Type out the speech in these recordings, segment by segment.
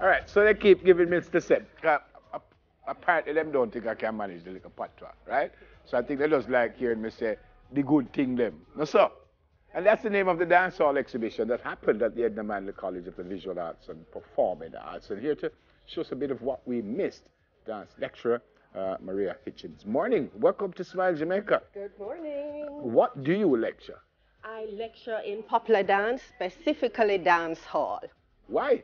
All right, so they keep giving me the same. Apparently, them don't think I can manage the little patois, right? So I think they just like hearing me say, the good thing them. No, sir. And that's the name of the dancehall exhibition that happened at the Edna Manley College of the Visual Arts and Performing Arts. And here to show us a bit of what we missed, dance lecturer Maria Hitchins. Morning. Welcome to Smile Jamaica. Good morning. What do you lecture? I lecture in popular dance, specifically dance hall. Why?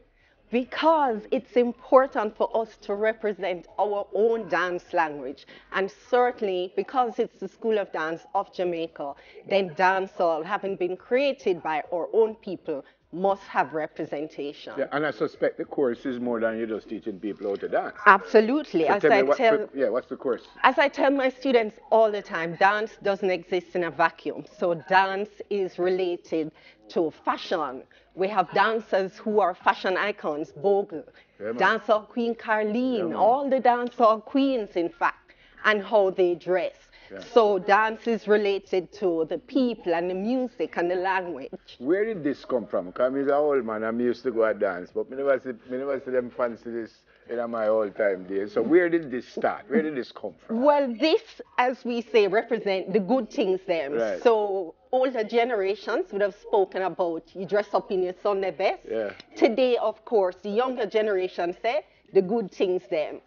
Because it's important for us to represent our own dance language. And certainly, because it's the School of Dance of Jamaica, then dancehall, having been created by our own people, must have representation. Yeah, and I suspect the course is more than you just teaching people how to dance. Absolutely. So what's the course? As I tell my students all the time, dance doesn't exist in a vacuum. So dance is related to fashion. We have dancers who are fashion icons, Bogle, dancehall Queen Carleen, all the dancehall queens, in fact, and how they dress. Yeah. So dance is related to the people and the music and the language. Where did this come from? Because I'm an old man, I'm used to go and dance, but I never see them fancy this in my old time days. So where did this start? Where did this come from? Well, this, as we say, represent the good things them. Right. So older generations would have spoken about you dress up in your Sunday best. Yeah. Today, of course, the younger generation say the good things them.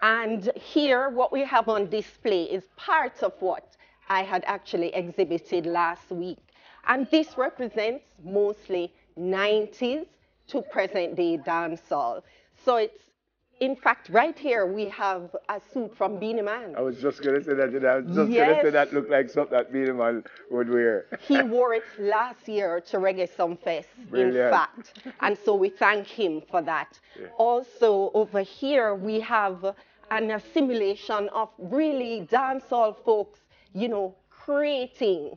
And here, what we have on display is part of what I had actually exhibited last week. And this represents mostly 90s to present day dancehall. So it's, in fact, right here we have a suit from Beenie Man. I was just going to say that. I was just going to say that looked like something that Beenie Man would wear. He wore it last year to Reggae Some Fest, in fact. And so we thank him for that. Yeah. Also, over here we have an assimilation of really dancehall folks, you know, creating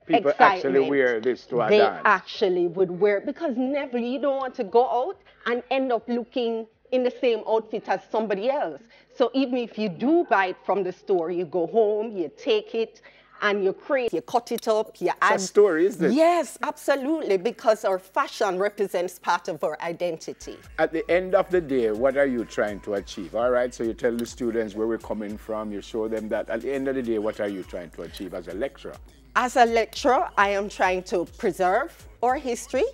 people excitement. Actually wear this to a they dance. They actually would wear it, because never, you don't want to go out and end up looking in the same outfit as somebody else. So even if you do buy it from the store, you go home, you take it, and you create, you cut it up, you add. It's a story, isn't it? Yes, absolutely, because our fashion represents part of our identity. At the end of the day, what are you trying to achieve? All right, so you tell the students where we're coming from, you show them that. At the end of the day, what are you trying to achieve as a lecturer? As a lecturer, I am trying to preserve our history.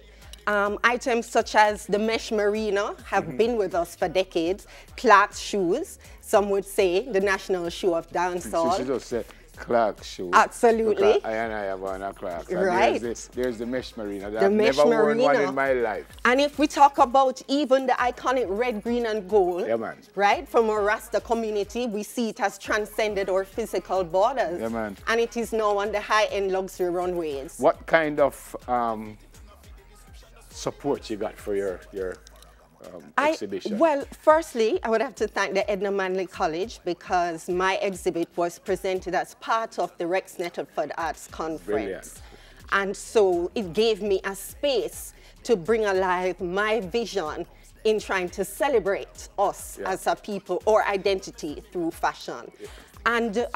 Items such as the mesh marina have been with us for decades. Clark's shoes, some would say the national shoe of dancehall. She just said Clark's shoes. Absolutely. I have on a Clark's. Right. There's the mesh marina. I've never worn one in my life. And if we talk about even the iconic red, green, and gold, right, from our Rasta community, we see it has transcended our physical borders. Yeah, man. And it is now on the high-end luxury runways. What kind of support you got for your exhibition? Well, firstly, I would have to thank the Edna Manley College, because my exhibit was presented as part of the Rex Nettleford Arts Conference. Brilliant. And so it gave me a space to bring alive my vision in trying to celebrate us as a people, or identity through fashion. And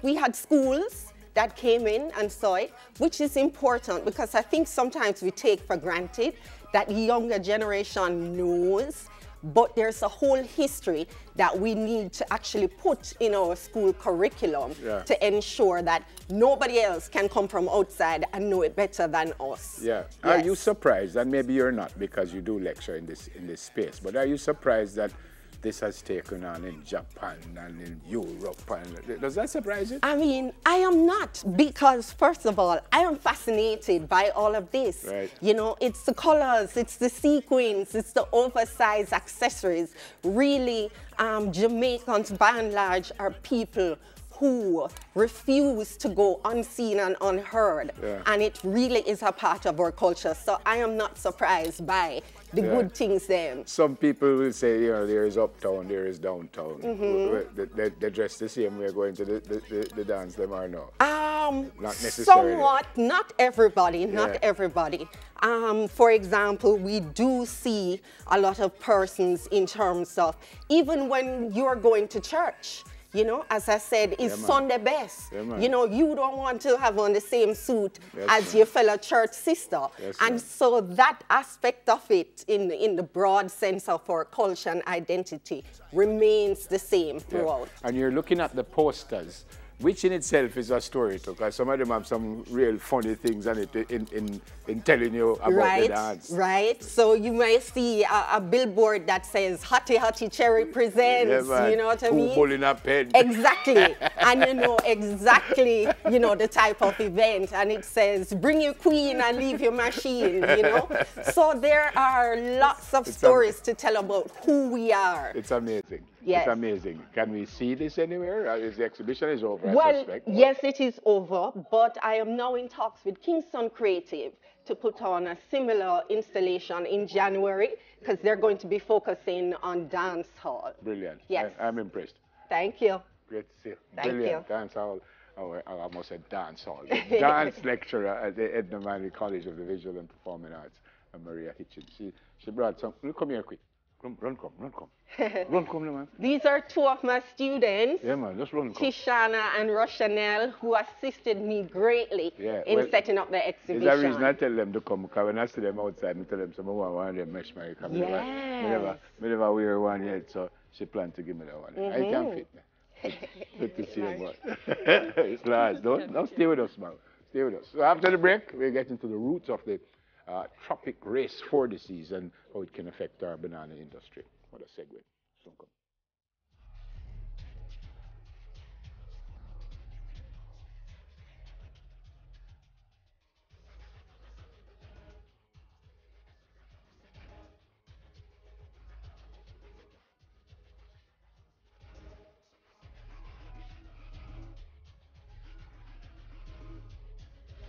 we had schools that came in and saw it, which is important, because I think sometimes we take for granted that the younger generation knows, but there's a whole history that we need to actually put in our school curriculum to ensure that nobody else can come from outside and know it better than us. Yeah. Yes. Are you surprised, and maybe you're not because you do lecture in this space, but are you surprised that this has taken on in Japan and in Europe? And does that surprise you? I mean, I am not, because first of all, I am fascinated by all of this. Right. You know, it's the colors, it's the sequins, it's the oversized accessories. Really, Jamaicans by and large are people who refuse to go unseen and unheard. Yeah. And it really is a part of our culture. So I am not surprised by the good things them. Some people will say, you know, there is uptown, there is downtown. They dress the same way going to the dance them or no? Not necessarily. Somewhat, not everybody, not everybody. For example, we do see a lot of persons in terms of, even when you're going to church, You know, as I said, it's Sunday best. Yeah, you know, you don't want to have on the same suit as man. your fellow church sister. Yes, and man. so that aspect of it in the broad sense of our culture and identity remains the same throughout. And you're looking at the posters, which in itself is a story too, because some of them have some real funny things in it in telling you about the dance. Right. So you may see a billboard that says "Hottie Hottie Cherry Presents." Yeah, you know what I mean? Bull in a pen. Exactly. And you know exactly, you know, the type of event. And it says, "Bring your queen and leave your machine." You know. So there are lots of stories to tell about who we are. It's amazing. Yes. It's amazing. Can we see this anywhere? Is the exhibition is over? I Well, suspect. yes, it is over, but I am now in talks with Kingston Creative to put on a similar installation in January, because they're going to be focusing on dance hall. Brilliant. Yes. I'm impressed. Thank you. Great to see you. Thank Brilliant. you. Dance hall. Oh, I almost said dance hall. The dance lecturer at the Edna Manley College of the Visual and Performing Arts, Maria Hitchins. She brought some. Come here quick. Run come. Run come, man. These are two of my students, Yeah, man, just run come. Tishana and Rochanel, who assisted me greatly in setting up the exhibition. There's a reason I tell them to come, because when I see them outside, I tell them, so I want one of them mesh mark. I never wear one yet, so she planned to give me that one. I can't fit me. Good to see you, boy. It's large. Don't stay with us, man. Stay with us. So after the break, we're getting to the roots of the tropic race for disease and how it can affect our banana industry. What a segue. So come.